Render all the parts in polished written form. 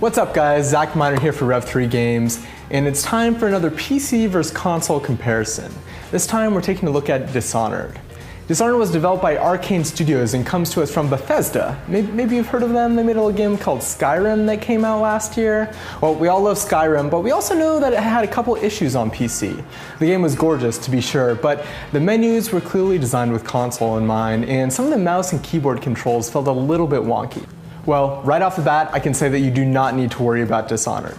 What's up guys, Zach Miner here for Rev3 Games, and it's time for another PC versus console comparison. This time we're taking a look at Dishonored. Dishonored was developed by Arcane Studios and comes to us from Bethesda. Maybe you've heard of them. They made a little game called Skyrim that came out last year. Well, we all love Skyrim, but we also know that it had a couple issues on PC. The game was gorgeous, to be sure, but the menus were clearly designed with console in mind, and some of the mouse and keyboard controls felt a little bit wonky. Well, right off the bat, I can say that you do not need to worry about Dishonored.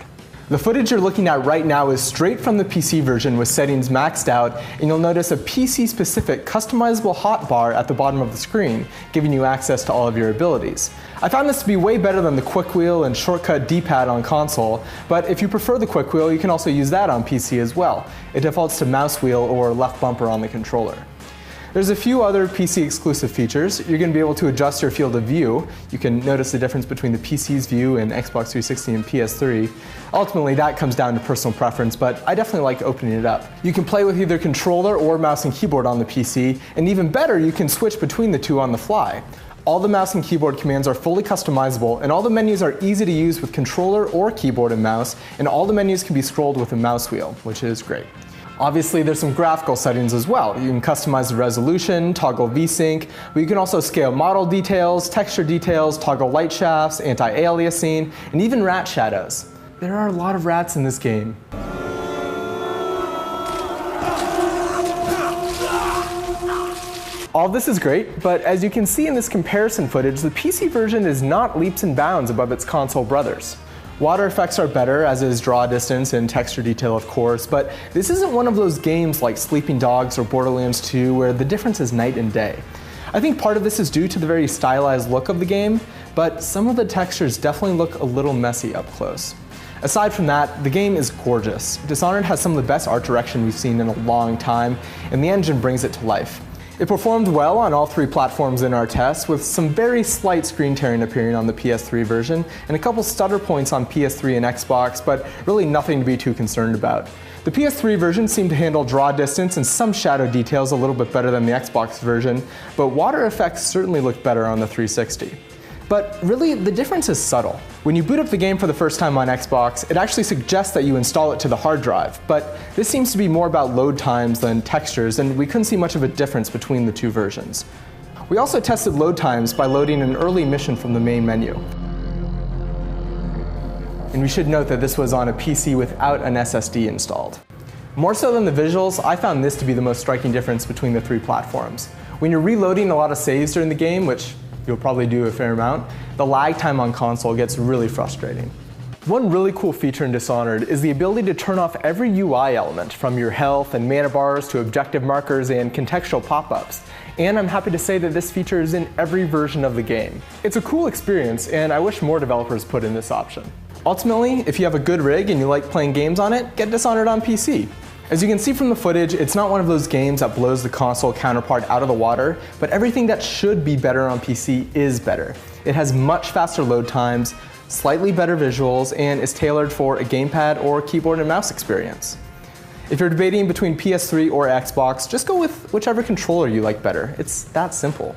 The footage you're looking at right now is straight from the PC version with settings maxed out, and you'll notice a PC-specific customizable hotbar at the bottom of the screen, giving you access to all of your abilities. I found this to be way better than the quick wheel and shortcut D-pad on console, but if you prefer the quick wheel, you can also use that on PC as well. It defaults to mouse wheel or left bumper on the controller. There's a few other PC exclusive features. You're going to be able to adjust your field of view. You can notice the difference between the PC's view and Xbox 360 and PS3. Ultimately, that comes down to personal preference, but I definitely like opening it up. You can play with either controller or mouse and keyboard on the PC, and even better, you can switch between the two on the fly. All the mouse and keyboard commands are fully customizable, and all the menus are easy to use with controller or keyboard and mouse, and all the menus can be scrolled with a mouse wheel, which is great. Obviously, there's some graphical settings as well. You can customize the resolution, toggle VSync, but you can also scale model details, texture details, toggle light shafts, anti-aliasing, and even rat shadows. There are a lot of rats in this game. All this is great, but as you can see in this comparison footage, the PC version is not leaps and bounds above its console brothers. Water effects are better, as is draw distance and texture detail of course, but this isn't one of those games like Sleeping Dogs or Borderlands 2 where the difference is night and day. I think part of this is due to the very stylized look of the game, but some of the textures definitely look a little messy up close. Aside from that, the game is gorgeous. Dishonored has some of the best art direction we've seen in a long time, and the engine brings it to life. It performed well on all three platforms in our tests, with some very slight screen tearing appearing on the PS3 version, and a couple stutter points on PS3 and Xbox, but really nothing to be too concerned about. The PS3 version seemed to handle draw distance and some shadow details a little bit better than the Xbox version, but water effects certainly looked better on the 360. But really, the difference is subtle. When you boot up the game for the first time on Xbox, it actually suggests that you install it to the hard drive, but this seems to be more about load times than textures, and we couldn't see much of a difference between the two versions. We also tested load times by loading an early mission from the main menu. And we should note that this was on a PC without an SSD installed. More so than the visuals, I found this to be the most striking difference between the three platforms. When you're reloading a lot of saves during the game, which you'll probably do a fair amount, the lag time on console gets really frustrating. One really cool feature in Dishonored is the ability to turn off every UI element, from your health and mana bars to objective markers and contextual pop-ups. And I'm happy to say that this feature is in every version of the game. It's a cool experience, and I wish more developers put in this option. Ultimately, if you have a good rig and you like playing games on it, get Dishonored on PC. As you can see from the footage, it's not one of those games that blows the console counterpart out of the water, but everything that should be better on PC is better. It has much faster load times, slightly better visuals, and is tailored for a gamepad or keyboard and mouse experience. If you're debating between PS3 or Xbox, just go with whichever controller you like better. It's that simple.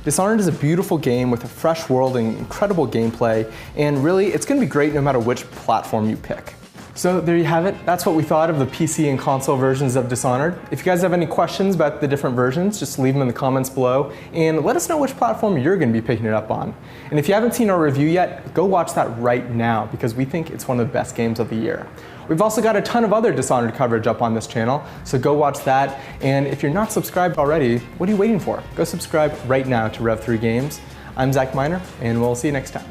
Dishonored is a beautiful game with a fresh world and incredible gameplay, and really, it's going to be great no matter which platform you pick. So there you have it. That's what we thought of the PC and console versions of Dishonored. If you guys have any questions about the different versions, just leave them in the comments below and let us know which platform you're going to be picking it up on. And if you haven't seen our review yet, go watch that right now because we think it's one of the best games of the year. We've also got a ton of other Dishonored coverage up on this channel, so go watch that. And if you're not subscribed already, what are you waiting for? Go subscribe right now to Rev3 Games. I'm Zach Miner, and we'll see you next time.